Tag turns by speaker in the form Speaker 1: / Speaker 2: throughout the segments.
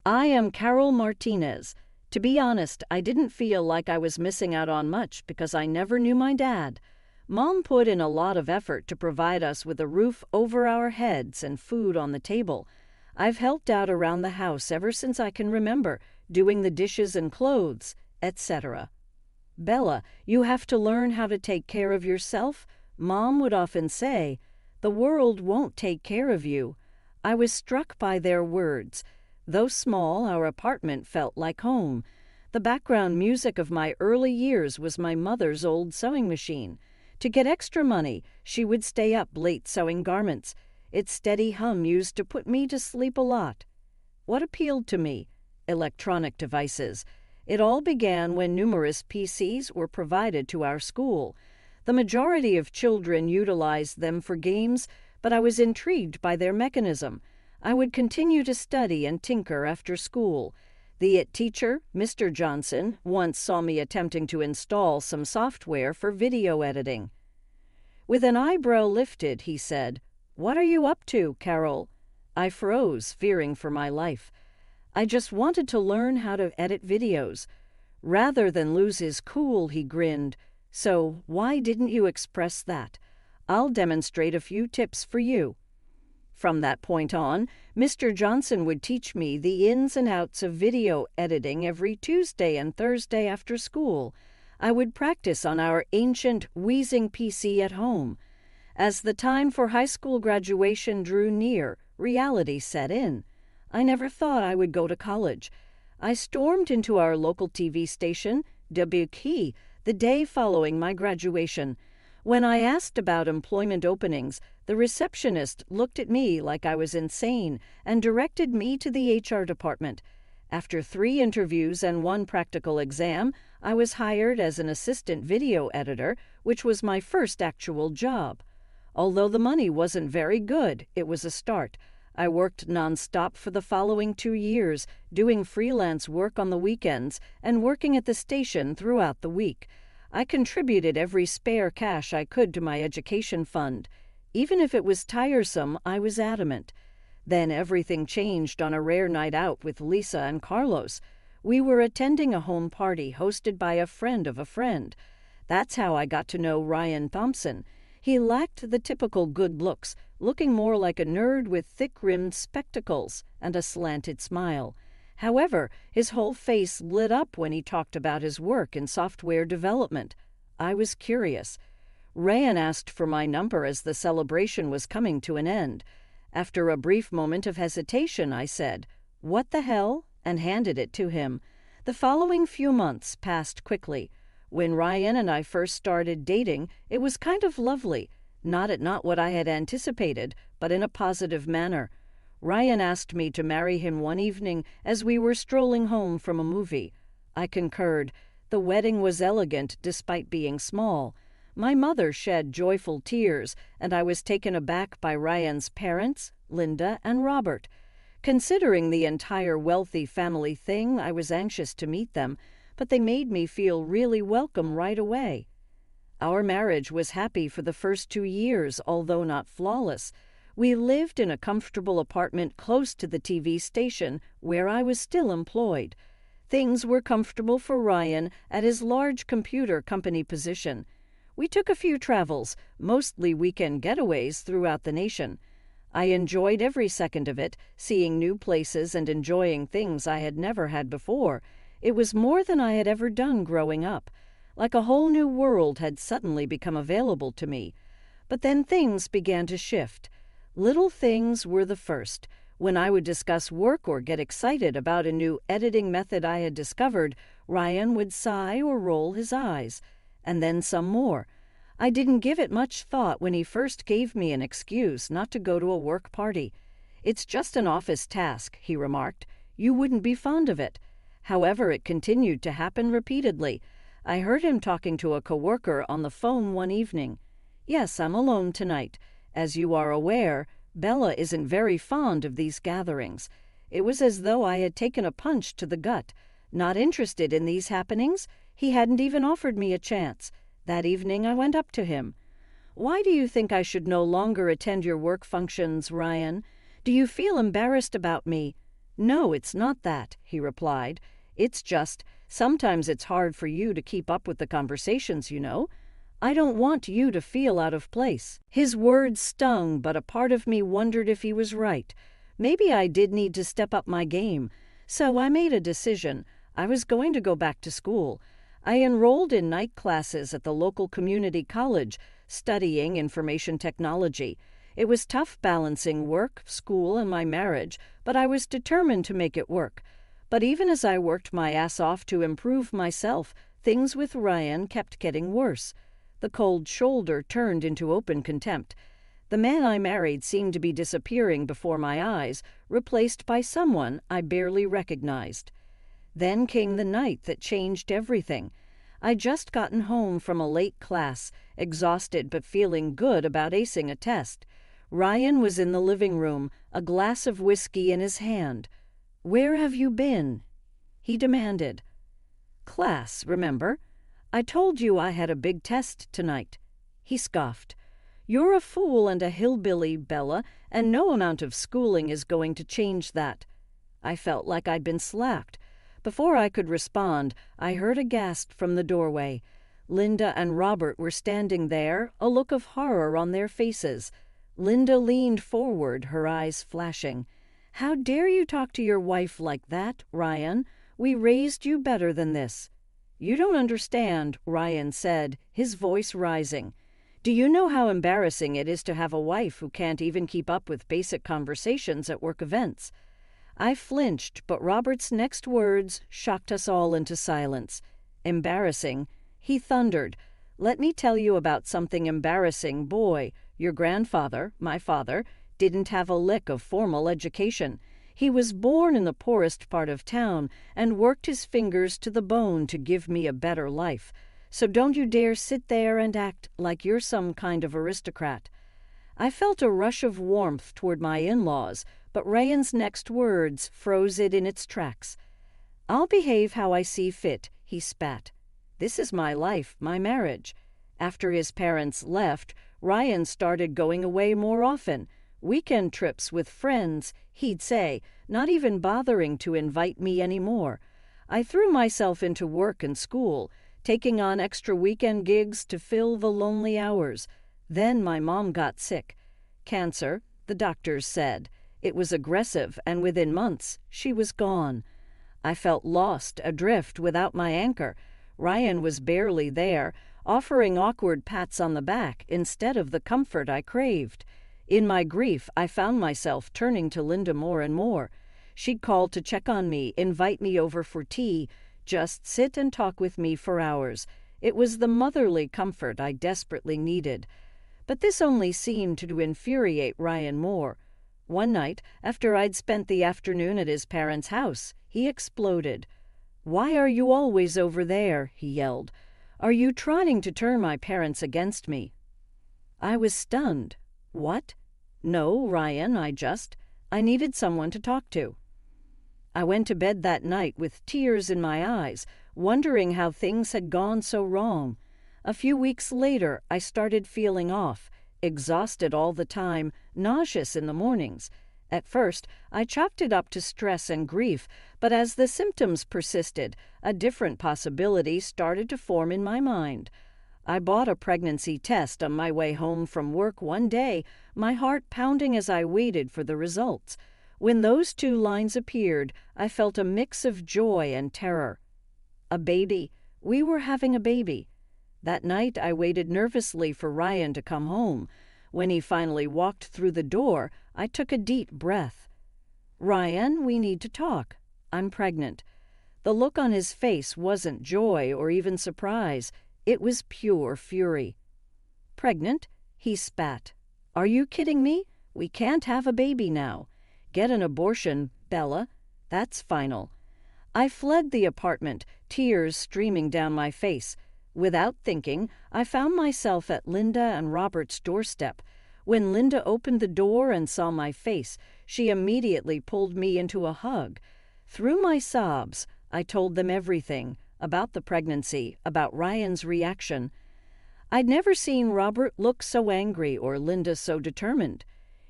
Speaker 1: I am Carol Martinez. To be honest, I didn't feel like I was missing out on much because I never knew my dad. Mom put in a lot of effort to provide us with a roof over our heads and food on the table. I've helped out around the house ever since I can remember, doing the dishes and clothes, etc. Bella, you have to learn how to take care of yourself. Mom would often say, the world won't take care of you. I was struck by their words. Though small, our apartment felt like home. The background music of my early years was my mother's old sewing machine. To get extra money, she would stay up late sewing garments. Its steady hum used to put me to sleep a lot. What appealed to me? Electronic devices. It all began when numerous PCs were provided to our school. The majority of children utilized them for games, but I was intrigued by their mechanism. I would continue to study and tinker after school. The IT teacher, Mr. Johnson, once saw me attempting to install some software for video editing. With an eyebrow lifted, he said, "What are you up to, Carol?" I froze, fearing for my life. I just wanted to learn how to edit videos. Rather than lose his cool, he grinned. So why didn't you express that? I'll demonstrate a few tips for you. From that point on, Mr. Johnson would teach me the ins and outs of video editing every Tuesday and Thursday after school. I would practice on our ancient, wheezing PC at home. As the time for high school graduation drew near, reality set in. I never thought I would go to college. I stormed into our local TV station, WK, the day following my graduation. When I asked about employment openings, the receptionist looked at me like I was insane and directed me to the HR department. After 3 interviews and 1 practical exam, I was hired as an assistant video editor, which was my first actual job. Although the money wasn't very good, it was a start. I worked nonstop for the following 2 years, doing freelance work on the weekends and working at the station throughout the week. I contributed every spare cash I could to my education fund. Even if it was tiresome, I was adamant. Then everything changed on a rare night out with Lisa and Carlos. We were attending a home party hosted by a friend of a friend. That's how I got to know Ryan Thompson. He lacked the typical good looks, looking more like a nerd with thick-rimmed spectacles and a slanted smile. However, his whole face lit up when he talked about his work in software development. I was curious. Ryan asked for my number as the celebration was coming to an end. After a brief moment of hesitation, I said, "What the hell?" and handed it to him. The following few months passed quickly. When Ryan and I first started dating, it was kind of lovely. Not what I had anticipated, but in a positive manner. Ryan asked me to marry him one evening as we were strolling home from a movie. I concurred. The wedding was elegant despite being small. My mother shed joyful tears, and I was taken aback by Ryan's parents, Linda and Robert. Considering the entire wealthy family thing, I was anxious to meet them, but they made me feel really welcome right away. Our marriage was happy for the first 2 years, although not flawless. We lived in a comfortable apartment close to the TV station, where I was still employed. Things were comfortable for Ryan at his large computer company position. We took a few travels, mostly weekend getaways throughout the nation. I enjoyed every second of it, seeing new places and enjoying things I had never had before. It was more than I had ever done growing up. Like a whole new world had suddenly become available to me. But then things began to shift. Little things were the first. When I would discuss work or get excited about a new editing method I had discovered, Ryan would sigh or roll his eyes. And then some more. I didn't give it much thought when he first gave me an excuse not to go to a work party. "It's just an office task," he remarked. "You wouldn't be fond of it." However, it continued to happen repeatedly. I heard him talking to a coworker on the phone one evening. "Yes, I'm alone tonight. As you are aware, Bella isn't very fond of these gatherings." It was as though I had taken a punch to the gut. Not interested in these happenings? He hadn't even offered me a chance. That evening I went up to him. "Why do you think I should no longer attend your work functions, Ryan? Do you feel embarrassed about me?" "No, it's not that," he replied. "It's just, sometimes it's hard for you to keep up with the conversations, you know. I don't want you to feel out of place." His words stung, but a part of me wondered if he was right. Maybe I did need to step up my game. So I made a decision. I was going to go back to school. I enrolled in night classes at the local community college, studying information technology. It was tough balancing work, school, and my marriage, but I was determined to make it work. But even as I worked my ass off to improve myself, things with Ryan kept getting worse. The cold shoulder turned into open contempt. The man I married seemed to be disappearing before my eyes, replaced by someone I barely recognized. Then came the night that changed everything. I'd just gotten home from a late class, exhausted but feeling good about acing a test. Ryan was in the living room, a glass of whiskey in his hand. "Where have you been?" he demanded. "Class, remember? I told you I had a big test tonight." He scoffed. "You're a fool and a hillbilly, Bella, and no amount of schooling is going to change that." I felt like I'd been slapped. Before I could respond, I heard a gasp from the doorway. Linda and Robert were standing there, a look of horror on their faces. Linda leaned forward, her eyes flashing. "How dare you talk to your wife like that, Ryan? We raised you better than this." "You don't understand," Ryan said, his voice rising. "Do you know how embarrassing it is to have a wife who can't even keep up with basic conversations at work events?" I flinched, but Robert's next words shocked us all into silence. "Embarrassing?" He thundered. "Let me tell you about something embarrassing, boy. Your grandfather, my father, didn't have a lick of formal education. He was born in the poorest part of town and worked his fingers to the bone to give me a better life. So don't you dare sit there and act like you're some kind of aristocrat." I felt a rush of warmth toward my in-laws, but Ryan's next words froze it in its tracks. "I'll behave how I see fit," he spat. "This is my life, my marriage." After his parents left, Ryan started going away more often. Weekend trips with friends, he'd say, not even bothering to invite me anymore. I threw myself into work and school, taking on extra weekend gigs to fill the lonely hours. Then my mom got sick. Cancer, the doctors said. It was aggressive, and within months, she was gone. I felt lost, adrift, without my anchor. Ryan was barely there, offering awkward pats on the back instead of the comfort I craved. In my grief, I found myself turning to Linda more and more. She'd call to check on me, invite me over for tea, just sit and talk with me for hours. It was the motherly comfort I desperately needed. But this only seemed to infuriate Ryan more. One night, after I'd spent the afternoon at his parents' house, he exploded. "Why are you always over there?" he yelled. "Are you trying to turn my parents against me?" I was stunned. "What?" "No, Ryan, I needed someone to talk to." I went to bed that night with tears in my eyes, wondering how things had gone so wrong. A few weeks later, I started feeling off, exhausted all the time, nauseous in the mornings. At first, I chalked it up to stress and grief, but as the symptoms persisted, a different possibility started to form in my mind. I bought a pregnancy test on my way home from work one day, my heart pounding as I waited for the results. When those two lines appeared, I felt a mix of joy and terror. A baby. We were having a baby. That night, I waited nervously for Ryan to come home. When he finally walked through the door, I took a deep breath. "Ryan, we need to talk. I'm pregnant." The look on his face wasn't joy or even surprise. It was pure fury. "Pregnant?" he spat. "Are you kidding me? We can't have a baby now. Get an abortion, Bella. That's final." I fled the apartment, tears streaming down my face. Without thinking, I found myself at Linda and Robert's doorstep. When Linda opened the door and saw my face, she immediately pulled me into a hug. Through my sobs, I told them everything, about the pregnancy, about Ryan's reaction. I'd never seen Robert look so angry or Linda so determined.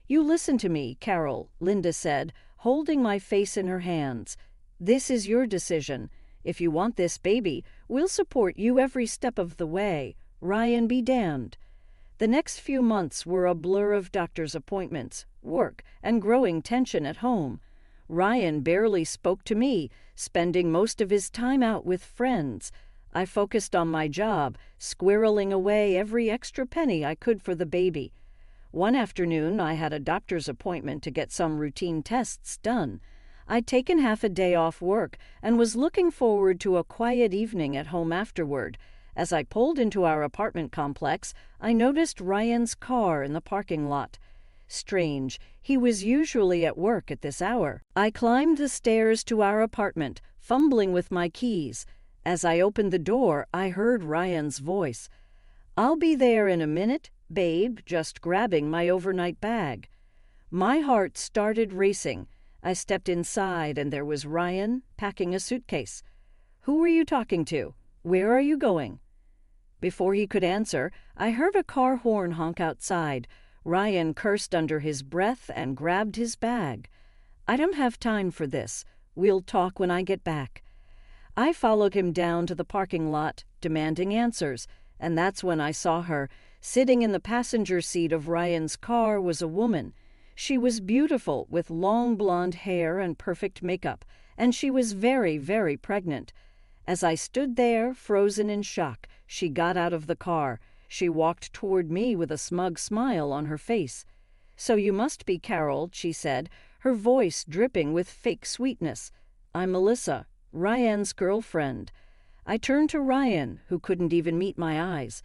Speaker 1: "You listen to me, Carol," Linda said, holding my face in her hands. "This is your decision. If you want this baby, we'll support you every step of the way. Ryan be damned." The next few months were a blur of doctor's appointments, work, and growing tension at home. Ryan barely spoke to me, spending most of his time out with friends. I focused on my job, squirreling away every extra penny I could for the baby. One afternoon, I had a doctor's appointment to get some routine tests done. I'd taken half a day off work and was looking forward to a quiet evening at home afterward. As I pulled into our apartment complex, I noticed Ryan's car in the parking lot. Strange, he was usually at work at this hour. I climbed the stairs to our apartment, fumbling with my keys. As I opened the door, I heard Ryan's voice. "I'll be there in a minute, babe, just grabbing my overnight bag." My heart started racing. I stepped inside and there was Ryan packing a suitcase. "Who were you talking to? Where are you going?" Before he could answer, I heard a car horn honk outside. Ryan cursed under his breath and grabbed his bag. "I don't have time for this. We'll talk when I get back." I followed him down to the parking lot, demanding answers, and that's when I saw her. Sitting in the passenger seat of Ryan's car was a woman. She was beautiful, with long blonde hair and perfect makeup, and she was very, very pregnant. As I stood there, frozen in shock, she got out of the car. She walked toward me with a smug smile on her face. "So you must be Carol," she said, her voice dripping with fake sweetness. "I'm Melissa, Ryan's girlfriend." I turned to Ryan, who couldn't even meet my eyes.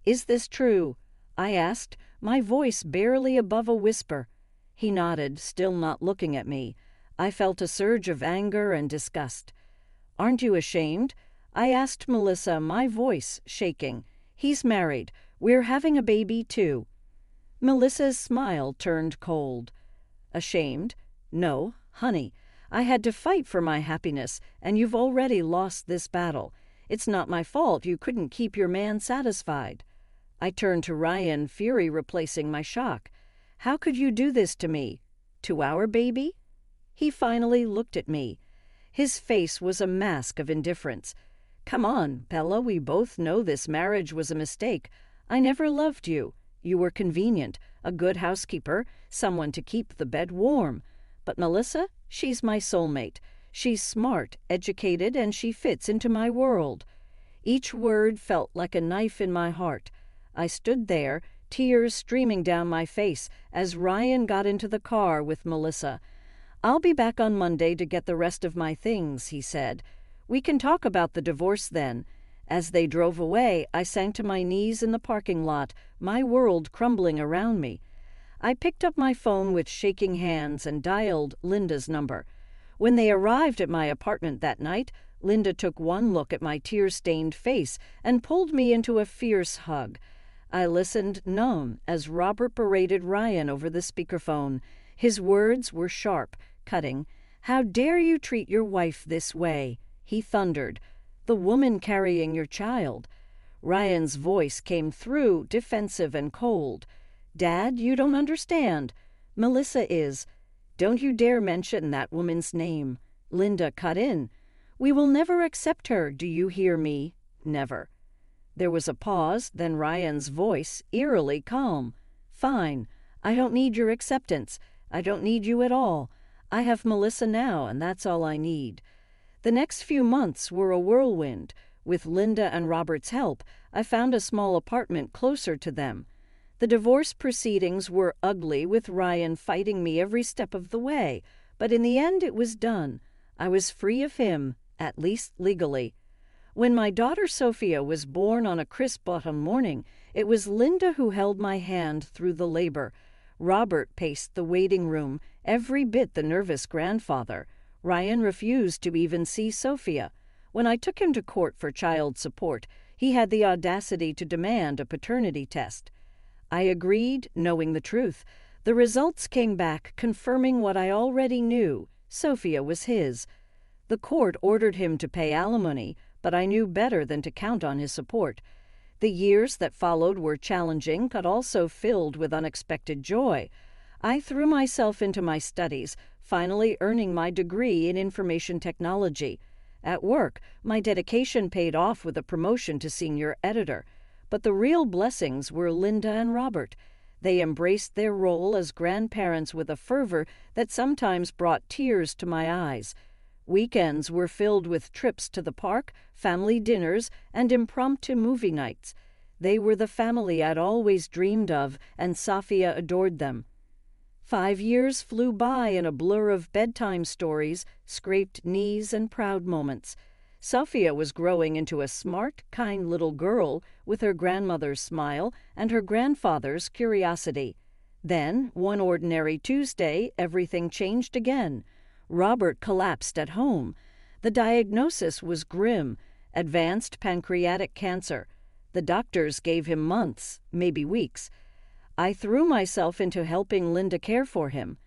Speaker 1: "Is this true?" I asked, my voice barely above a whisper. He nodded, still not looking at me. I felt a surge of anger and disgust. "Aren't you ashamed?" I asked Melissa, my voice shaking. "He's married. We're having a baby, too." Melissa's smile turned cold. "Ashamed? No, honey. I had to fight for my happiness, and you've already lost this battle. It's not my fault you couldn't keep your man satisfied." I turned to Ryan, fury replacing my shock. "How could you do this to me? To our baby?" He finally looked at me. His face was a mask of indifference. "Come on, Bella, we both know this marriage was a mistake. I never loved you. You were convenient, a good housekeeper, someone to keep the bed warm. But Melissa, she's my soulmate. She's smart, educated, and she fits into my world." Each word felt like a knife in my heart. I stood there, tears streaming down my face, as Ryan got into the car with Melissa. "I'll be back on Monday to get the rest of my things," he said. "We can talk about the divorce then." As they drove away, I sank to my knees in the parking lot, my world crumbling around me. I picked up my phone with shaking hands and dialed Linda's number. When they arrived at my apartment that night, Linda took one look at my tear-stained face and pulled me into a fierce hug. I listened numb as Robert berated Ryan over the speakerphone. His words were sharp, cutting. "How dare you treat your wife this way?" he thundered. "The woman carrying your child." Ryan's voice came through, defensive and cold. "Dad, you don't understand. Melissa is. Don't you dare mention that woman's name." Linda cut in. "We will never accept her, do you hear me? Never." There was a pause, then Ryan's voice, eerily calm. "Fine. I don't need your acceptance. I don't need you at all. I have Melissa now, and that's all I need." The next few months were a whirlwind. With Linda and Robert's help, I found a small apartment closer to them. The divorce proceedings were ugly, with Ryan fighting me every step of the way, but in the end it was done. I was free of him, at least legally. When my daughter Sophia was born on a crisp autumn morning, it was Linda who held my hand through the labor. Robert paced the waiting room, every bit the nervous grandfather. Ryan refused to even see Sophia. When I took him to court for child support, he had the audacity to demand a paternity test. I agreed, knowing the truth. The results came back, confirming what I already knew. Sophia was his. The court ordered him to pay alimony, but I knew better than to count on his support. The years that followed were challenging, but also filled with unexpected joy. I threw myself into my studies, finally earning my degree in information technology. At work, my dedication paid off with a promotion to senior editor. But the real blessings were Linda and Robert. They embraced their role as grandparents with a fervor that sometimes brought tears to my eyes. Weekends were filled with trips to the park, family dinners, and impromptu movie nights. They were the family I'd always dreamed of, and Sophia adored them. 5 years flew by in a blur of bedtime stories, scraped knees, and proud moments. Sophia was growing into a smart, kind little girl with her grandmother's smile and her grandfather's curiosity. Then, one ordinary Tuesday, everything changed again. Robert collapsed at home. The diagnosis was grim: advanced pancreatic cancer. The doctors gave him months, maybe weeks. I threw myself into helping Linda care for him.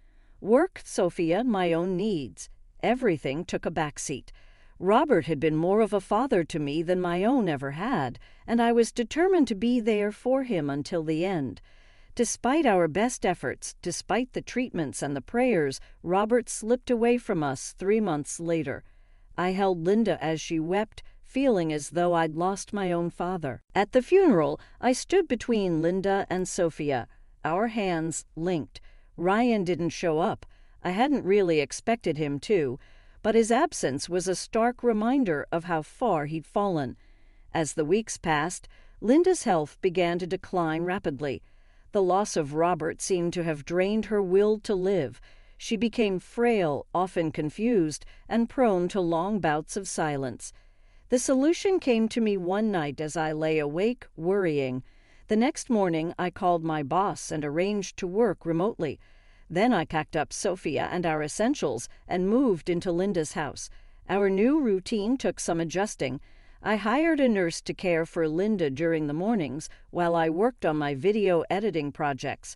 Speaker 1: Work, Sophia, my own needs. Everything took a backseat. Robert had been more of a father to me than my own ever had, and I was determined to be there for him until the end. Despite our best efforts, despite the treatments and the prayers, Robert slipped away from us 3 months later. I held Linda as she wept, feeling as though I'd lost my own father. At the funeral, I stood between Linda and Sophia, our hands linked. Ryan didn't show up. I hadn't really expected him to, but his absence was a stark reminder of how far he'd fallen. As the weeks passed, Linda's health began to decline rapidly. The loss of Robert seemed to have drained her will to live. She became frail, often confused, and prone to long bouts of silence. The solution came to me one night as I lay awake, worrying. The next morning, I called my boss and arranged to work remotely. Then I packed up Sophia and our essentials and moved into Linda's house. Our new routine took some adjusting. I hired a nurse to care for Linda during the mornings while I worked on my video editing projects.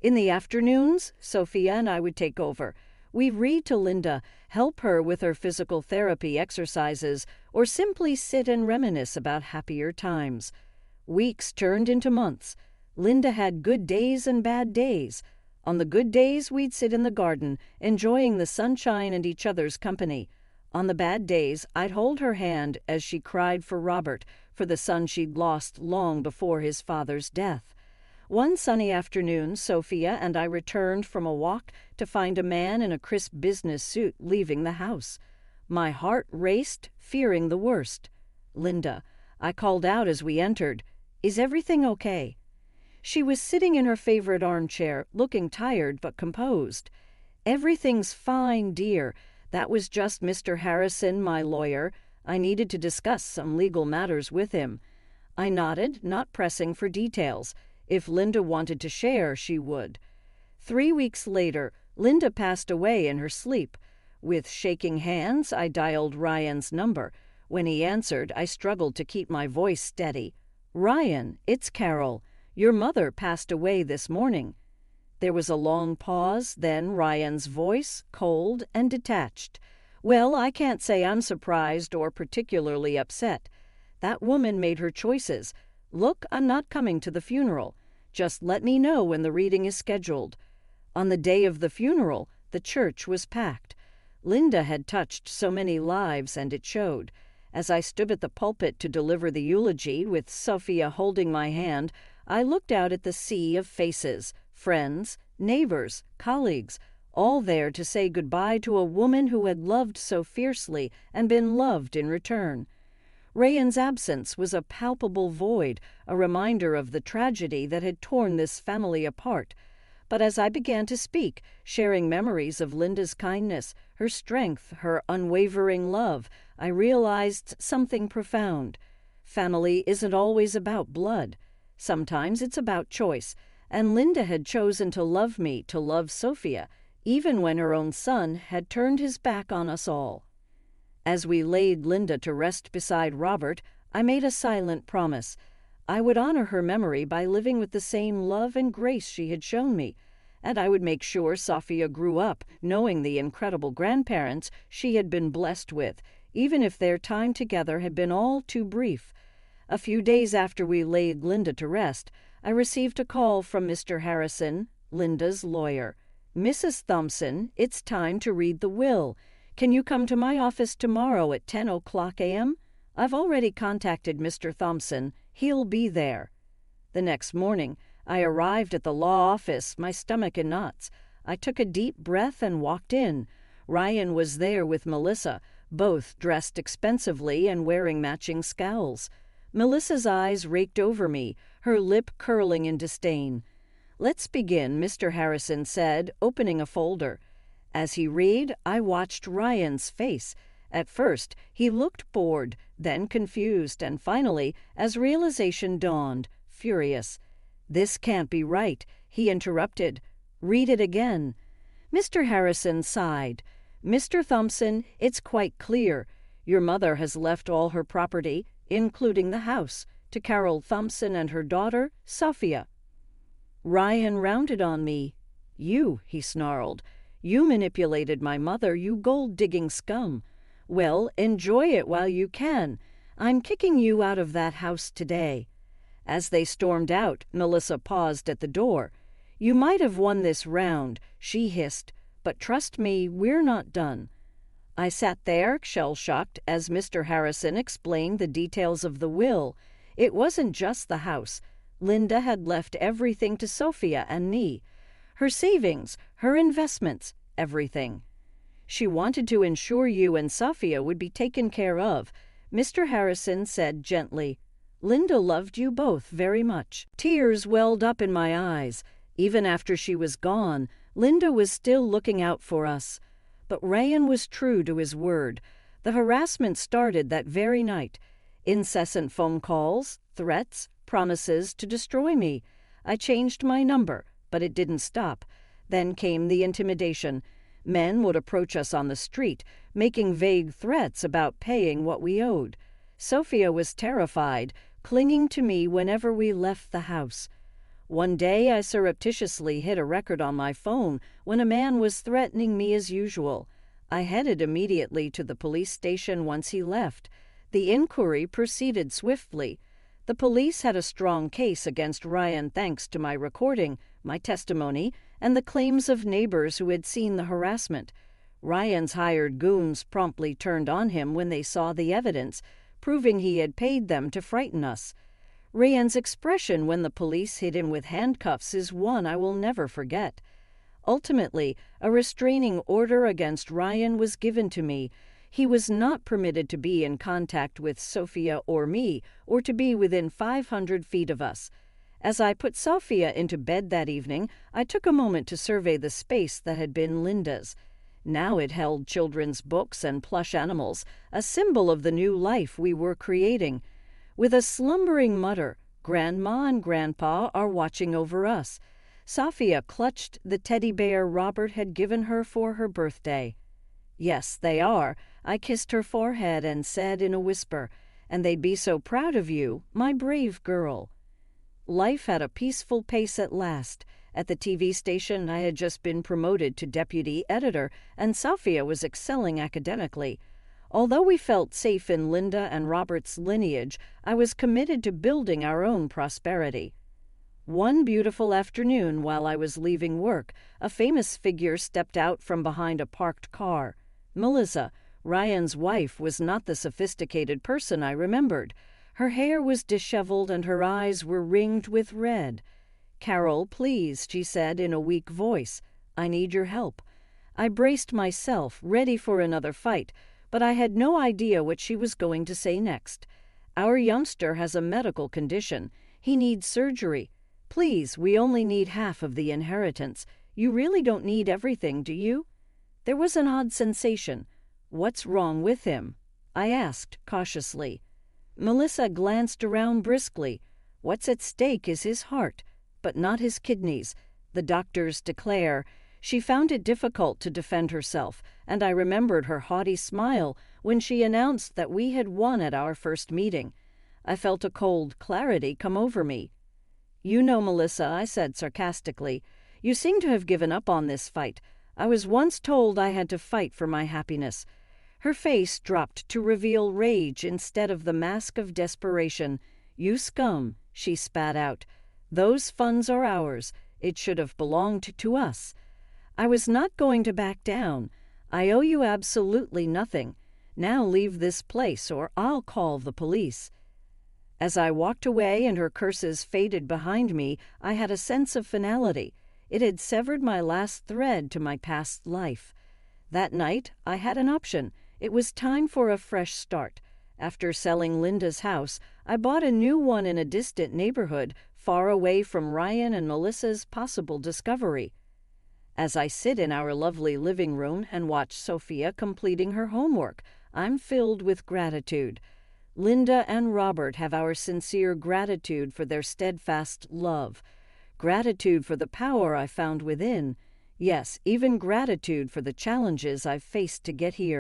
Speaker 1: In the afternoons, Sophia and I would take over. We'd read to Linda, help her with her physical therapy exercises, or simply sit and reminisce about happier times. Weeks turned into months. Linda had good days and bad days. On the good days, we'd sit in the garden, enjoying the sunshine and each other's company. On the bad days, I'd hold her hand as she cried for Robert, for the son she'd lost long before his father's death. One sunny afternoon, Sophia and I returned from a walk to find a man in a crisp business suit leaving the house. My heart raced, fearing the worst. "Linda," I called out as we entered, "is everything okay?" She was sitting in her favorite armchair, looking tired but composed. "Everything's fine, dear. That was just Mr. Harrison, my lawyer. I needed to discuss some legal matters with him." I nodded, not pressing for details. If Linda wanted to share, she would. 3 weeks later, Linda passed away in her sleep. With shaking hands, I dialed Ryan's number. When he answered, I struggled to keep my voice steady. "Ryan, it's Carol. Your mother passed away this morning." There was a long pause, then Ryan's voice, cold and detached. "Well, I can't say I'm surprised or particularly upset. That woman made her choices. Look, I'm not coming to the funeral. Just let me know when the reading is scheduled." On the day of the funeral, the church was packed. Linda had touched so many lives, and it showed. As I stood at the pulpit to deliver the eulogy, with Sophia holding my hand, I looked out at the sea of faces, friends, neighbors, colleagues, all there to say goodbye to a woman who had loved so fiercely and been loved in return. Ryan's absence was a palpable void, a reminder of the tragedy that had torn this family apart. But as I began to speak, sharing memories of Linda's kindness, her strength, her unwavering love, I realized something profound. Family isn't always about blood. Sometimes it's about choice, and Linda had chosen to love me, to love Sophia, even when her own son had turned his back on us all. As we laid Linda to rest beside Robert, I made a silent promise. I would honor her memory by living with the same love and grace she had shown me, and I would make sure Sophia grew up knowing the incredible grandparents she had been blessed with, even if their time together had been all too brief. A few days after we laid Linda to rest, I received a call from Mr. Harrison, Linda's lawyer. Mrs. Thompson, it's time to read the will. Can you come to my office tomorrow at 10 o'clock a.m.? I've already contacted Mr. Thompson. He'll be there." The next morning, I arrived at the law office, my stomach in knots. I took a deep breath and walked in. Ryan was there with Melissa, both dressed expensively and wearing matching scowls. Melissa's eyes raked over me, her lip curling in disdain. "Let's begin," Mr. Harrison said, opening a folder. As he read, I watched Ryan's face. At first, he looked bored, then confused, and finally, as realization dawned, furious. "This can't be right," he interrupted. "Read it again." Mr. Harrison sighed. "Mr. Thompson, it's quite clear. Your mother has left all her property, including the house, to Carol Thompson and her daughter, Sophia." Ryan rounded on me. "You," he snarled. "You manipulated my mother, you gold-digging scum. Well, enjoy it while you can. I'm kicking you out of that house today." As they stormed out, Melissa paused at the door. "You might have won this round," she hissed, "but trust me, we're not done." I sat there, shell-shocked, as Mr. Harrison explained the details of the will. It wasn't just the house. Linda had left everything to Sophia and me. Her savings, her investments, everything. "She wanted to ensure you and Sophia would be taken care of," Mr. Harrison said gently. "Linda loved you both very much." Tears welled up in my eyes. Even after she was gone, Linda was still looking out for us. But Ryan was true to his word. The harassment started that very night. Incessant phone calls, threats, promises to destroy me. I changed my number, but it didn't stop. Then came the intimidation. Men would approach us on the street, making vague threats about paying what we owed. Sophia was terrified, clinging to me whenever we left the house. One day I surreptitiously hit a record on my phone when a man was threatening me as usual. I headed immediately to the police station once he left. The inquiry proceeded swiftly. The police had a strong case against Ryan thanks to my recording, my testimony, and the claims of neighbors who had seen the harassment. Ryan's hired goons promptly turned on him when they saw the evidence, proving he had paid them to frighten us. Ryan's expression when the police hit him with handcuffs is one I will never forget. Ultimately, a restraining order against Ryan was given to me. He was not permitted to be in contact with Sophia or me, or to be within 500 feet of us. As I put Sophia into bed that evening, I took a moment to survey the space that had been Linda's. Now it held children's books and plush animals, a symbol of the new life we were creating. With a slumbering mutter, Grandma and Grandpa are watching over us. Sophia clutched the teddy bear Robert had given her for her birthday. "Yes, they are," I kissed her forehead and said in a whisper, "and they'd be so proud of you, my brave girl." Life had a peaceful pace at last. At the TV station, I had just been promoted to deputy editor, and Sophia was excelling academically. Although we felt safe in Linda and Robert's lineage, I was committed to building our own prosperity. One beautiful afternoon, while I was leaving work, a famous figure stepped out from behind a parked car. Melissa, Ryan's wife, was not the sophisticated person I remembered. Her hair was disheveled and her eyes were ringed with red. "Carol, please," she said in a weak voice. "I need your help." I braced myself, ready for another fight, but I had no idea what she was going to say next. "Our youngster has a medical condition. He needs surgery. Please, we only need half of the inheritance. You really don't need everything, do you?" There was an odd sensation. "What's wrong with him?" I asked cautiously. Melissa glanced around briskly. "What's at stake is his heart, but not his kidneys, the doctors declare." She found it difficult to defend herself, and I remembered her haughty smile when she announced that we had won at our first meeting. I felt a cold clarity come over me. "You know, Melissa," I said sarcastically, "you seem to have given up on this fight. I was once told I had to fight for my happiness." Her face dropped to reveal rage instead of the mask of desperation. "You scum," she spat out. "Those funds are ours. It should have belonged to us." I was not going to back down. I owe you absolutely nothing. Now leave this place or I'll call the police. As I walked away and her curses faded behind me, I had a sense of finality. It had severed my last thread to my past life. That night, I had an option. It was time for a fresh start. After selling Linda's house, I bought a new one in a distant neighborhood, far away from Ryan and Melissa's possible discovery. As I sit in our lovely living room and watch Sophia completing her homework, I'm filled with gratitude. Linda and Robert have our sincere gratitude for their steadfast love, gratitude for the power I found within, yes, even gratitude for the challenges I've faced to get here.